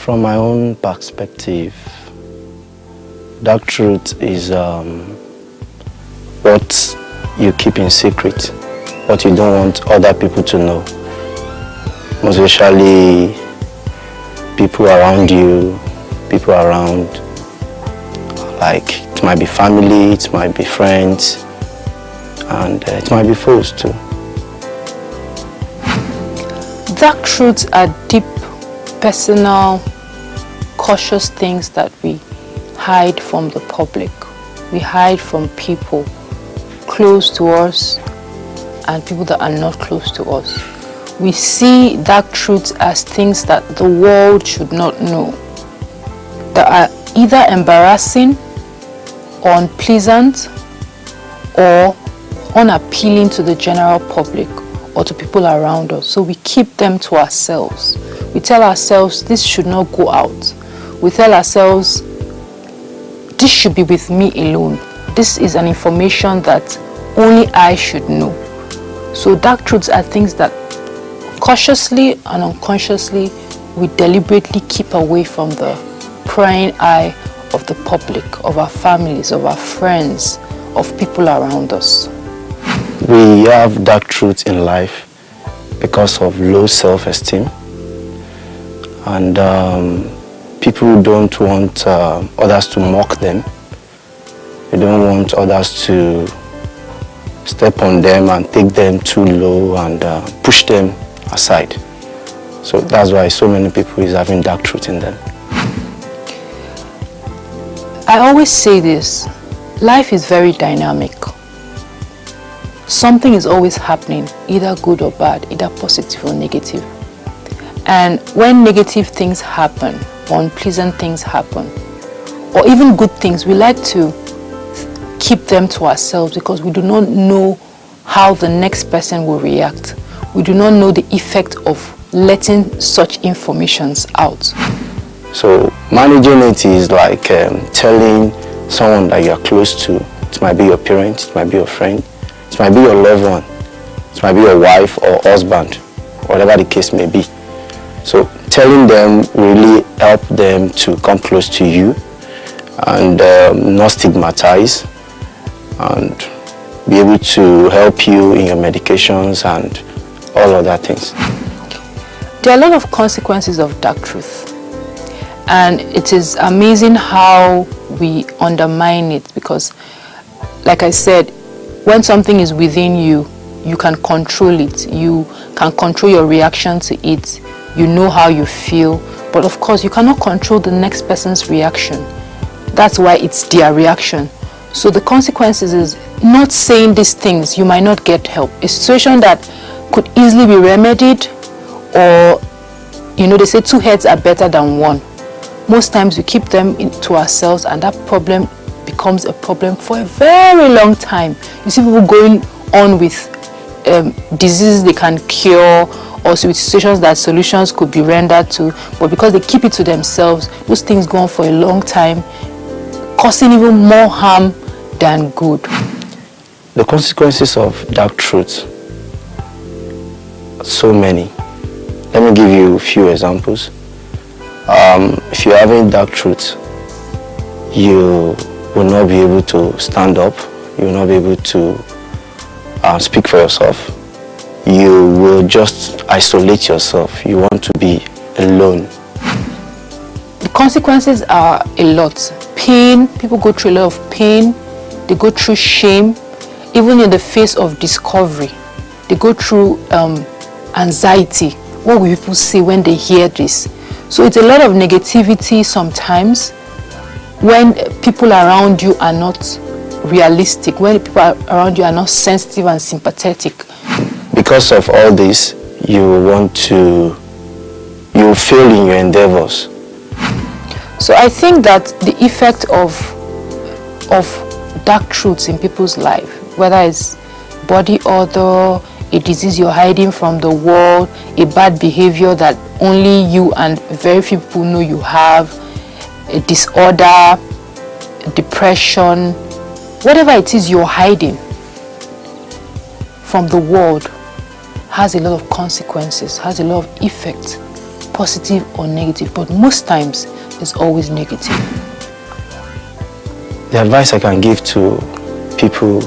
From my own perspective, dark truth is what you keep in secret, what you don't want other people to know. Most especially people around you, people around, like it might be family, it might be friends, and it might be foes too. Dark truths are deep, personal, cautious things that we hide from the public. We hide from people close to us and people that are not close to us. We see dark truths as things that the world should not know, that are either embarrassing or unpleasant or unappealing to the general public or to people around us. So we keep them to ourselves. We tell ourselves this should not go out. We tell ourselves this should be with me alone. This is an information that only I should know. So dark truths are things that cautiously and unconsciously we deliberately keep away from the prying eye of the public, of our families, of our friends, of people around us. We have dark truths in life because of low self-esteem, and people don't want others to mock them. They don't want others to step on them and take them too low and push them aside. So that's why so many people is having dark truth in them. I always say this, life is very dynamic. Something is always happening, either good or bad, either positive or negative. And when negative things happen, or unpleasant things happen, or even good things, we like to keep them to ourselves because we do not know how the next person will react. We do not know the effect of letting such informations out. So managing it is like telling someone that you are close to. It might be your parent, it might be your friend, it might be your loved one, it might be your wife or husband, whatever the case may be. So telling them really help them to come close to you and not stigmatize, and be able to help you in your medications and all other things. There are a lot of consequences of dark truth, and it is amazing how we undermine it, because like I said, when something is within you, you can control it, you can control your reaction to it, you know how you feel, but of course you cannot control the next person's reaction. That's why it's their reaction. So the consequences is not saying these things, you might not get help. A situation that could easily be remedied, or you know, they say two heads are better than one. Most times we keep them to ourselves, and that problem becomes a problem for a very long time. You see people going on with diseases they can cure, also with situations that solutions could be rendered to, but because they keep it to themselves, those things go on for a long time, causing even more harm than good. The consequences of dark truth, so many. Let me give you a few examples. If you're having dark truth, you will not be able to stand up, you will not be able to speak for yourself. You will just isolate yourself. You want to be alone. The consequences are a lot. Pain, people go through a lot of pain. They go through shame, even in the face of discovery. They go through anxiety. What will people say when they hear this? So it's a lot of negativity sometimes when people around you are not realistic, when people around you are not sensitive and sympathetic. Because of all this, you fail in your endeavors. So I think that the effect of dark truths in people's life, whether it's body odor, a disease you're hiding from the world, a bad behavior that only you and very few people know you have, a disorder, depression, whatever it is you're hiding from the world, has a lot of consequences, has a lot of effect positive or negative, but most times it's always negative. The advice I can give to people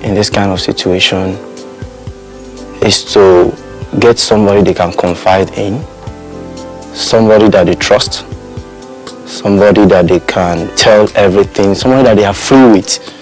in this kind of situation is to get somebody they can confide in, somebody that they trust, somebody that they can tell everything, somebody that they are free with.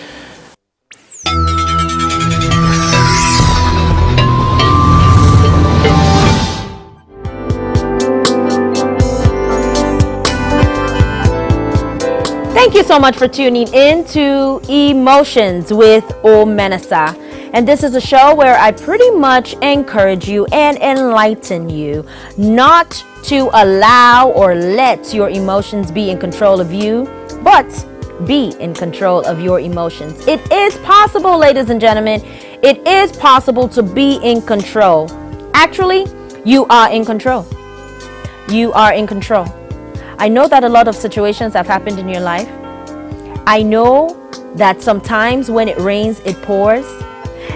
Thank you so much for tuning in to Emotions with Omenesa. And this is a show where I pretty much encourage you and enlighten you not to allow or let your emotions be in control of you, but be in control of your emotions. It is possible, ladies and gentlemen. It is possible to be in control. Actually, you are in control. You are in control. I know that a lot of situations have happened in your life. I know that sometimes when it rains, it pours.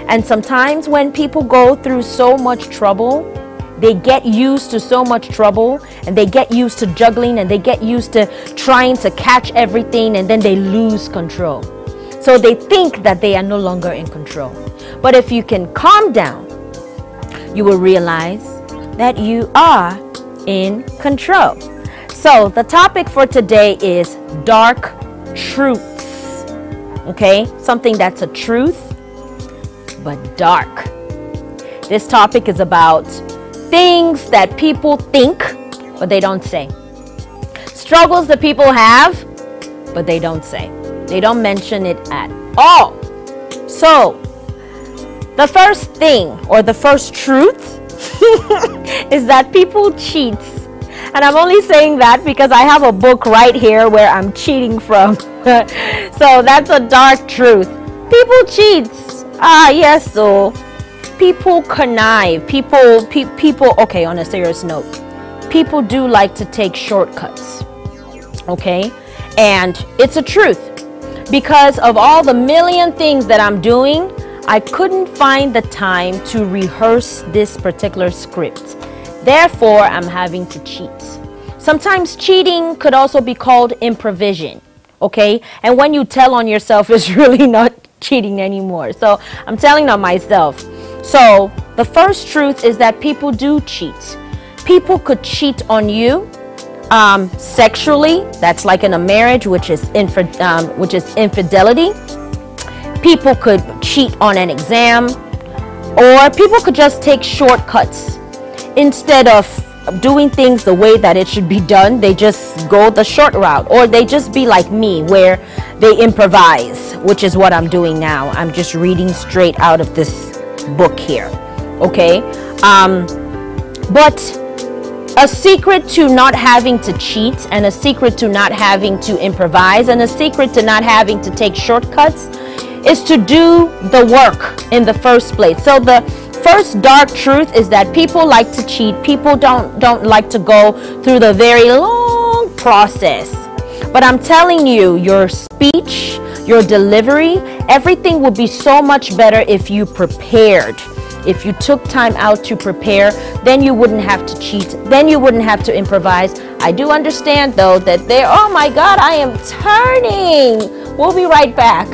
And sometimes when people go through so much trouble, they get used to so much trouble, and they get used to juggling, and they get used to trying to catch everything, and then they lose control. So they think that they are no longer in control. But if you can calm down, you will realize that you are in control. So the topic for today is dark truths. Okay, something that's a truth but dark. This topic is about things that people think but they don't say, struggles that people have but they don't say. They don't mention it at all. So the first thing, or the first truth, is that people cheat. And I'm only saying that because I have a book right here where I'm cheating from. So that's a dark truth. People cheat. Yes, so people connive. People, okay, on a serious note, people do like to take shortcuts. Okay? And it's a truth. Because of all the million things that I'm doing, I couldn't find the time to rehearse this particular script. Therefore, I'm having to cheat. Sometimes cheating could also be called improvisation, okay? And when you tell on yourself, it's really not cheating anymore. So I'm telling on myself. So the first truth is that people do cheat. People could cheat on you sexually. That's like in a marriage, which is infidelity. People could cheat on an exam, or people could just take shortcuts. Instead of doing things the way that it should be done, they just go the short route, or they just be like me, where they improvise, which is what I'm doing now. I'm just reading straight out of this book here. Okay, but a secret to not having to cheat, and a secret to not having to improvise, and a secret to not having to take shortcuts is to do the work in the first place. So the first dark truth is that people like to cheat. People don't like to go through the very long process. But I'm telling you, your speech, your delivery, everything would be so much better if you prepared. If you took time out to prepare, then you wouldn't have to cheat. Then you wouldn't have to improvise. I do understand though that oh my God, I am turning. We'll be right back.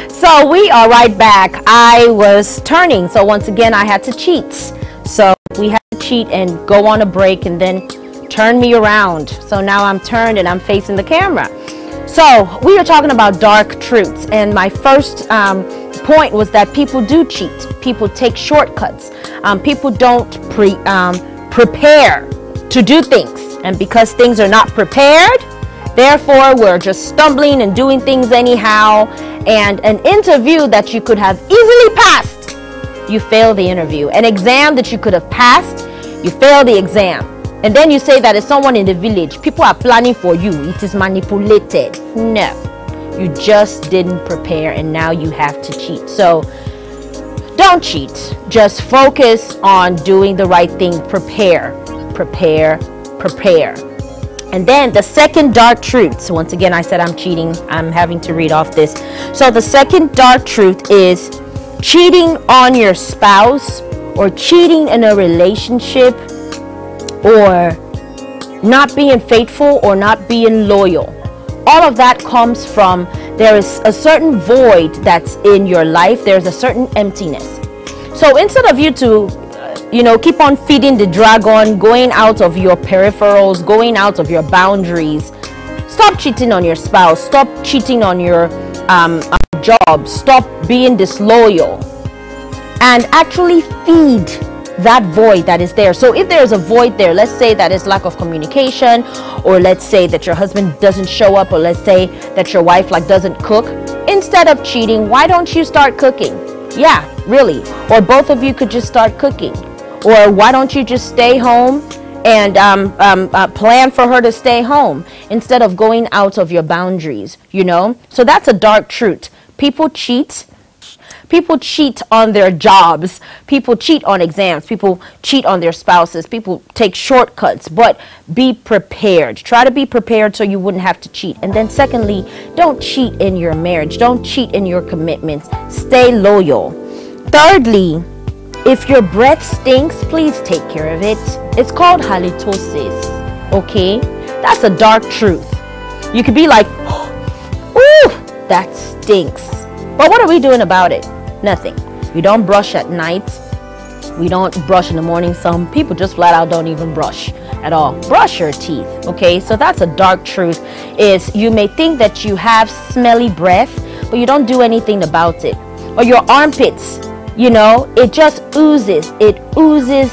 So we are right back. I was turning, so once again I had to cheat. So we had to cheat and go on a break and then turn me around. So now I'm turned and I'm facing the camera. So we are talking about dark truths, and my first point was that people do cheat. People take shortcuts. People don't prepare to do things, and because things are not prepared, therefore we're just stumbling and doing things anyhow. And an interview that you could have easily passed, you fail the interview. An exam that you could have passed, you fail the exam. And then you say that it's someone in the village. People are planning for you. It is manipulated. No, you just didn't prepare, and now you have to cheat. So don't cheat. Just focus on doing the right thing. Prepare, prepare, prepare. And then the second dark truth, so once again I said I'm cheating, I'm having to read off this. So the second dark truth is cheating on your spouse, or cheating in a relationship, or not being faithful, or not being loyal. All of that comes from, there is a certain void that's in your life. There's a certain emptiness. So instead of you to keep on feeding the dragon, going out of your peripherals, going out of your boundaries, stop cheating on your spouse, stop cheating on your job, stop being disloyal, and actually feed that void that is there. So if there's a void there, let's say that is lack of communication, or let's say that your husband doesn't show up, or let's say that your wife doesn't cook, instead of cheating, why don't you start cooking? Yeah, really. Or both of you could just start cooking. Or why don't you just stay home and plan for her to stay home instead of going out of your boundaries, So that's a dark truth. People cheat. People cheat on their jobs. People cheat on exams. People cheat on their spouses. People take shortcuts. But be prepared. Try to be prepared so you wouldn't have to cheat. And then secondly, don't cheat in your marriage. Don't cheat in your commitments. Stay loyal. Thirdly, if your breath stinks, please take care of it. It's called halitosis. Okay? That's a dark truth. You could be like, ooh, that stinks. But what are we doing about it? Nothing. We don't brush at night. We don't brush in the morning. Some people just flat out don't even brush at all. Brush your teeth. Okay? So that's a dark truth, is you may think that you have smelly breath, but you don't do anything about it. Or your armpits, it just oozes. It oozes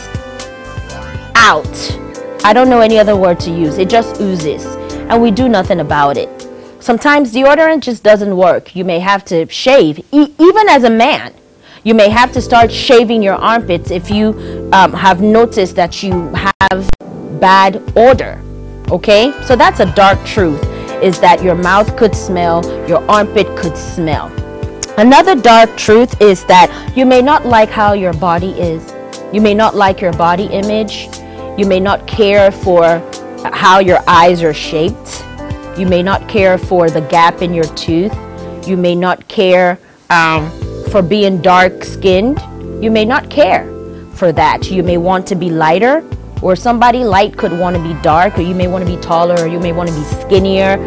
out. I don't know any other word to use. It just oozes. And we do nothing about it. Sometimes deodorant just doesn't work. You may have to shave. Even as a man, you may have to start shaving your armpits if you have noticed that you have bad odor. Okay? So that's a dark truth, is that your mouth could smell, your armpit could smell. Another dark truth is that you may not like how your body is. You may not like your body image. You may not care for how your eyes are shaped. You may not care for the gap in your tooth. You may not care for being dark skinned. You may not care for that. You may want to be lighter, or somebody light could want to be dark, or you may want to be taller, or you may want to be skinnier.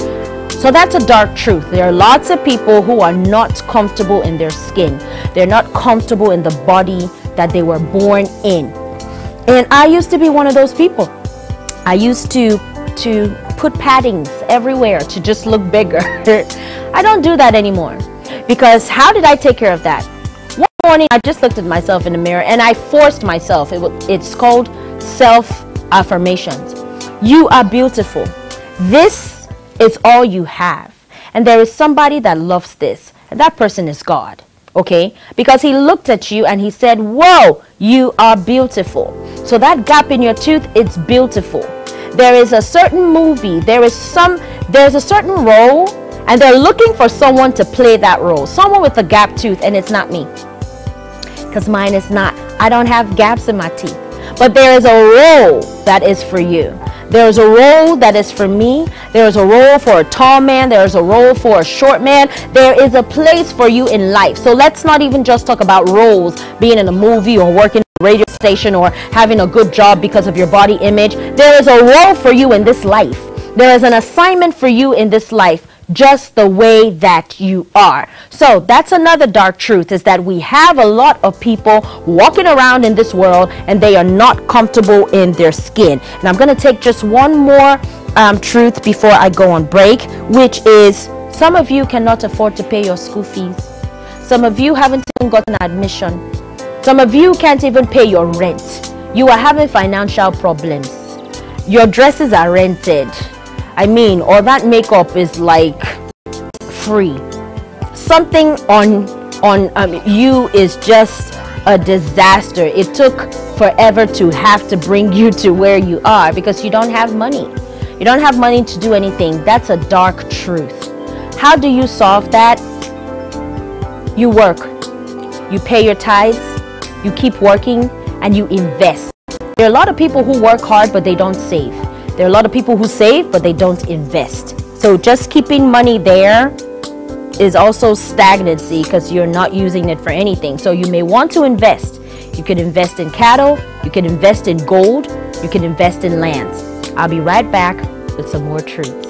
So that's a dark truth. There are lots of people who are not comfortable in their skin. They're not comfortable in the body that they were born in. And I used to be one of those people. I used to put paddings everywhere to just look bigger. I don't do that anymore. Because how did I take care of that? One morning, I just looked at myself in the mirror and I forced myself. It's called self-affirmations. You are beautiful. This is all you have. And there is somebody that loves this. And that person is God. Okay? Because he looked at you and he said, whoa, you are beautiful. So that gap in your tooth, it's beautiful. There is a certain movie, there's a certain role, and they're looking for someone to play that role. Someone with a gap tooth, and it's not me. Because mine is not. I don't have gaps in my teeth. But there is a role that is for you. There's a role that is for me. There's a role for a tall man. There's a role for a short man. There is a place for you in life. So let's not even just talk about roles, being in a movie or working at a radio station or having a good job because of your body image. There is a role for you in this life. There is an assignment for you in this life, just the way that you are. So that's another dark truth, is that we have a lot of people walking around in this world and they are not comfortable in their skin. And I'm going to take just one more truth before I go on break, which is some of you cannot afford to pay your school fees. Some of you haven't even gotten admission. Some of you can't even pay your rent. You are having financial problems. Your dresses are rented. Or that makeup is like free. Something on you is just a disaster. It took forever to have to bring you to where you are because you don't have money. You don't have money to do anything. That's a dark truth. How do you solve that? You work. You pay your tithes. You keep working and you invest. There are a lot of people who work hard but they don't save. There are a lot of people who save, but they don't invest. So just keeping money there is also stagnancy because you're not using it for anything. So you may want to invest. You can invest in cattle, you can invest in gold, you can invest in lands. I'll be right back with some more truths.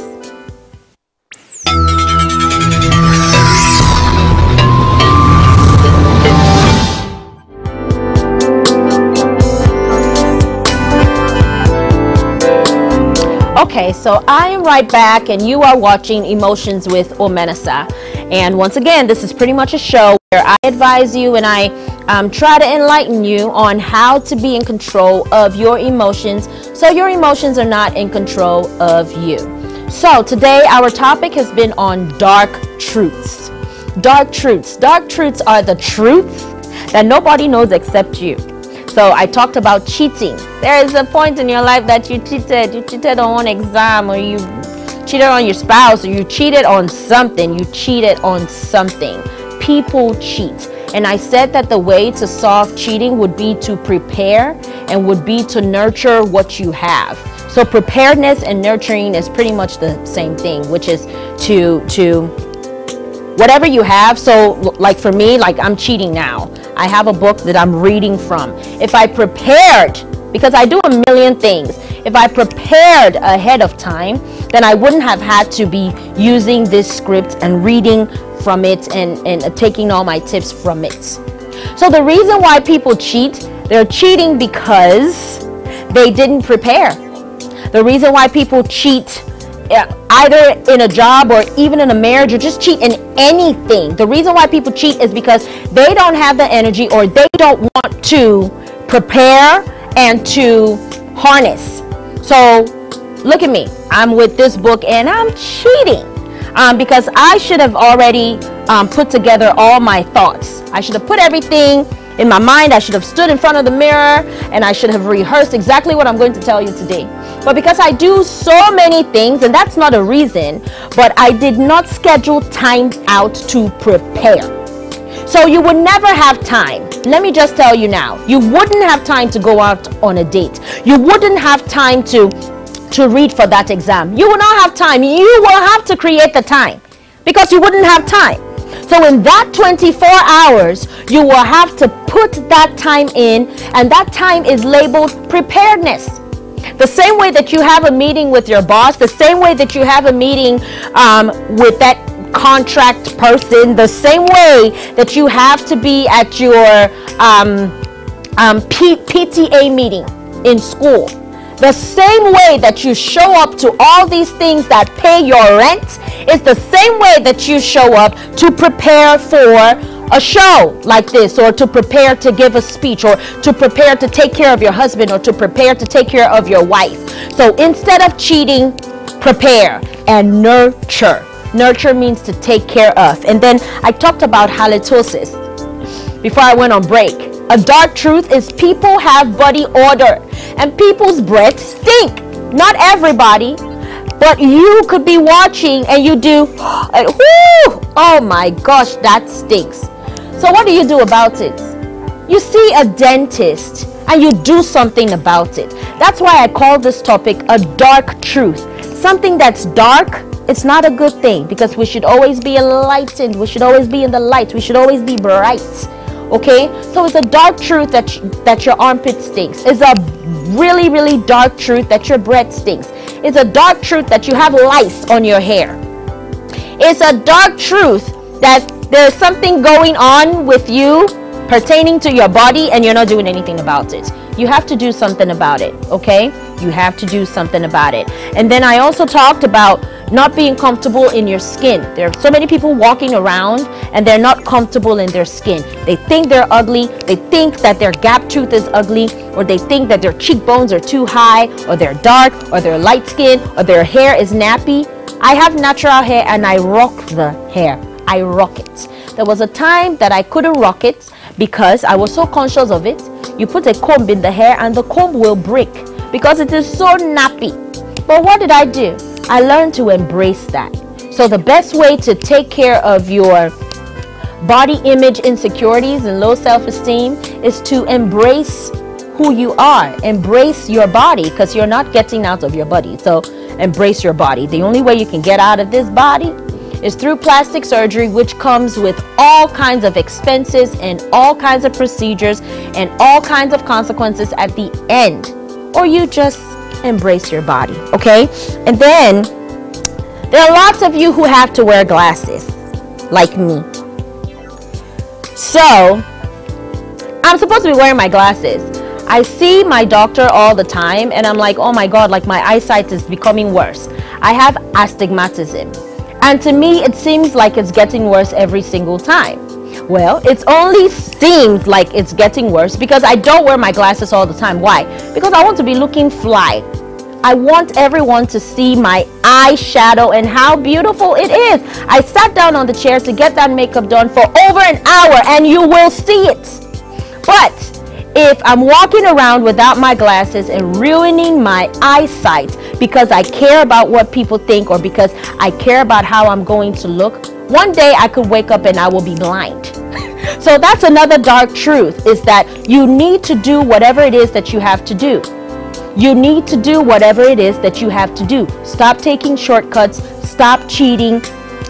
Okay, so I am right back and you are watching Emotions with Omenesa. And once again, this is pretty much a show where I advise you and I try to enlighten you on how to be in control of your emotions so your emotions are not in control of you. So today our topic has been on dark truths. Dark truths. Dark truths are the truths that nobody knows except you. So I talked about cheating. There is a point in your life that you cheated on one exam, or you cheated on your spouse, or you cheated on something. People cheat. And I said that the way to solve cheating would be to prepare and would be to nurture what you have. So preparedness and nurturing is pretty much the same thing, which is to whatever you have. So like for me, like I'm cheating now. I have a book that I'm reading from. If I prepared, because I do a million things, if I prepared ahead of time, then I wouldn't have had to be using this script and reading from it and taking all my tips from it. So the reason why people cheat, they're cheating because they didn't prepare. The reason why people cheat either in a job or even in a marriage, or just cheat in anything. The reason why people cheat is because they don't have the energy or they don't want to prepare and to harness. So look at me. I'm with this book and I'm cheating because I should have already put together all my thoughts. I should have put everything in my mind. I should have stood in front of the mirror and I should have rehearsed exactly what I'm going to tell you today. But because I do so many things, and that's not a reason, but I did not schedule time out to prepare. So you would never have time. Let me just tell you now, you wouldn't have time to go out on a date. You wouldn't have time to read for that exam. You will not have time. You will have to create the time because you wouldn't have time. So in that 24 hours, you will have to put that time in, and that time is labeled preparedness. The same way that you have a meeting with your boss, the same way that you have a meeting with that contract person, the same way that you have to be at your PTA meeting in school, the same way that you show up to all these things that pay your rent is the same way that you show up to prepare for a show like this, or to prepare to give a speech, or to prepare to take care of your husband, or to prepare to take care of your wife. So instead of cheating, prepare and nurture. Nurture means to take care of. And then I talked about halitosis before I went on break. A dark truth is people have body odor and people's breath stink. Not everybody, but you could be watching and you do, and whoo, oh my gosh, that stinks. So what do you do about it? You see a dentist and you do something about it. That's why I call this topic a dark truth. Something that's dark, it's not a good thing, because we should always be enlightened. We should always be in the light. We should always be bright. Okay? So it's a dark truth that your armpit stinks. It's a really, really dark truth that your breath stinks. It's a dark truth that you have lice on your hair. It's a dark truth that there's something going on with you pertaining to your body and you're not doing anything about it. You have to do something about it, okay? You have to do something about it. And then I also talked about not being comfortable in your skin. There are so many people walking around and they're not comfortable in their skin. They think they're ugly. They think that their gap tooth is ugly, or they think that their cheekbones are too high, or they're dark, or they're light skin, or their hair is nappy. I have natural hair and I rock the hair. I rock it. There was a time that I couldn't rock it because I was so conscious of it. You put a comb in the hair and the comb will break because it is so nappy. But what did I do? I learned to embrace that. So the best way to take care of your body image insecurities and low self-esteem is to embrace who you are. Embrace your body, because you're not getting out of your body. So embrace your body. The only way you can get out of this body is through plastic surgery, which comes with all kinds of expenses and all kinds of procedures and all kinds of consequences at the end. Or you just embrace your body, okay? And then there are lots of you who have to wear glasses, like me. So I'm supposed to be wearing my glasses. I see my doctor all the time and I'm like, oh my God, like my eyesight is becoming worse. I have astigmatism. And to me, it seems like it's getting worse every single time. Well, it only seems like it's getting worse because I don't wear my glasses all the time. Why? Because I want to be looking fly. I want everyone to see my eyeshadow and how beautiful it is. I sat down on the chair to get that makeup done for over an hour and you will see it. But if I'm walking around without my glasses and ruining my eyesight because I care about what people think or because I care about how I'm going to look, one day I could wake up and I will be blind. So that's another dark truth, is that you need to do whatever it is that you have to do. You need to do whatever it is that you have to do. Stop taking shortcuts, stop cheating,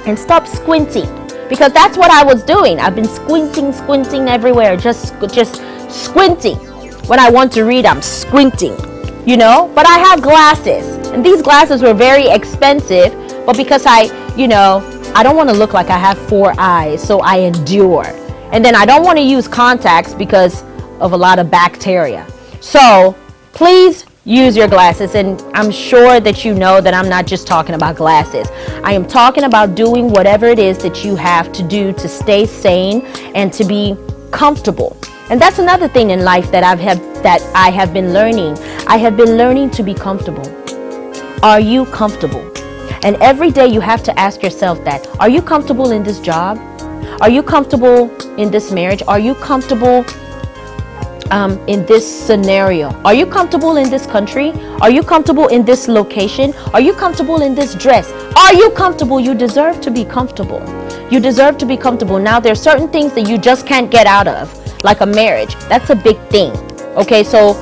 and stop squinting. Because that's what I was doing. I've been squinting everywhere, just squinting. When I want to read, I'm squinting, you know. But I have glasses, and these glasses were very expensive. But because I don't want to look like I have 4 eyes, so I endure. And then I don't want to use contacts because of a lot of bacteria. So please use your glasses, and I'm sure that you know that I'm not just talking about glasses. I am talking about doing whatever it is that you have to do to stay sane and to be comfortable. And that's another thing in life that I have been learning. I have been learning to be comfortable. Are you comfortable? And every day you have to ask yourself that. Are you comfortable in this job? Are you comfortable in this marriage? Are you comfortable in this scenario? Are you comfortable in this country? Are you comfortable in this location? Are you comfortable in this dress? Are you comfortable? You deserve to be comfortable. You deserve to be comfortable. Now, there are certain things that you just can't get out of, like a marriage. That's a big thing. Okay, so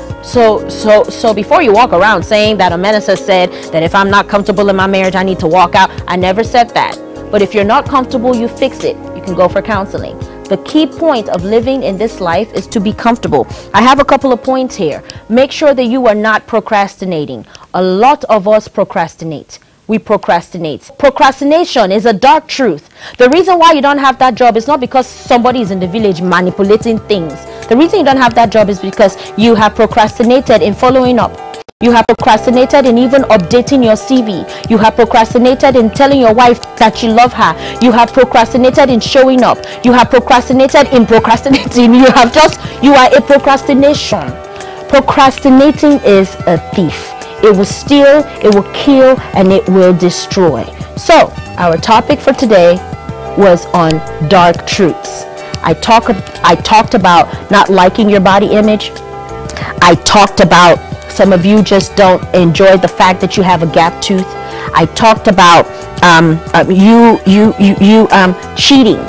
before you walk around saying that Omenesa said that if I'm not comfortable in my marriage, I need to walk out. I never said that. But if you're not comfortable, you fix it. You can go for counseling. The key point of living in this life is to be comfortable. I have a couple of points here. Make sure that you are not procrastinating. A lot of us procrastinate. We procrastinate. Procrastination is a dark truth. The reason why you don't have that job is not because somebody is in the village manipulating things. The reason you don't have that job is because you have procrastinated in following up. You have procrastinated in even updating your CV. You have procrastinated in telling your wife that you love her. You have procrastinated in showing up. You have procrastinated in procrastinating. You are a procrastination. Procrastinating is a thief. It will steal, it will kill, and it will destroy. So, our topic for today was on dark truths. I talked about not liking your body image. I talked about some of you just don't enjoy the fact that you have a gap tooth. I talked about cheating,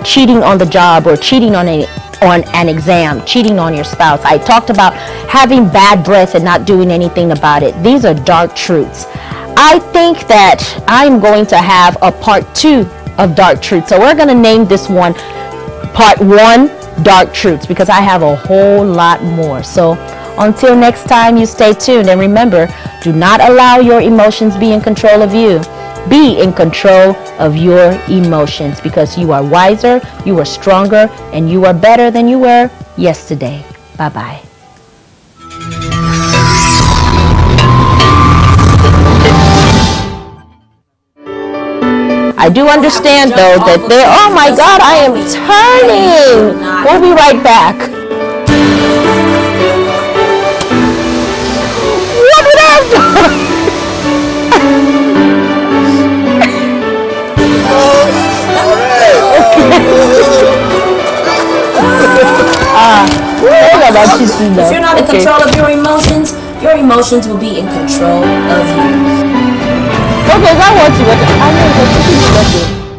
cheating on the job or cheating on an exam, cheating on your spouse. I talked about having bad breath and not doing anything about it. These are dark truths. I think that I'm going to have a part 2 of dark truths. So we're going to name this one part 1 dark truths, because I have a whole lot more. So until next time, you stay tuned, and remember, do not allow your emotions be in control of you. Be in control of your emotions, because you are wiser, you are stronger, and you are better than you were yesterday. Bye-bye. I do understand, though, that oh my God, I am turning. We'll be right back. What would I have done? If you're not in control of your emotions will be in control of you. Okay, that was what I know.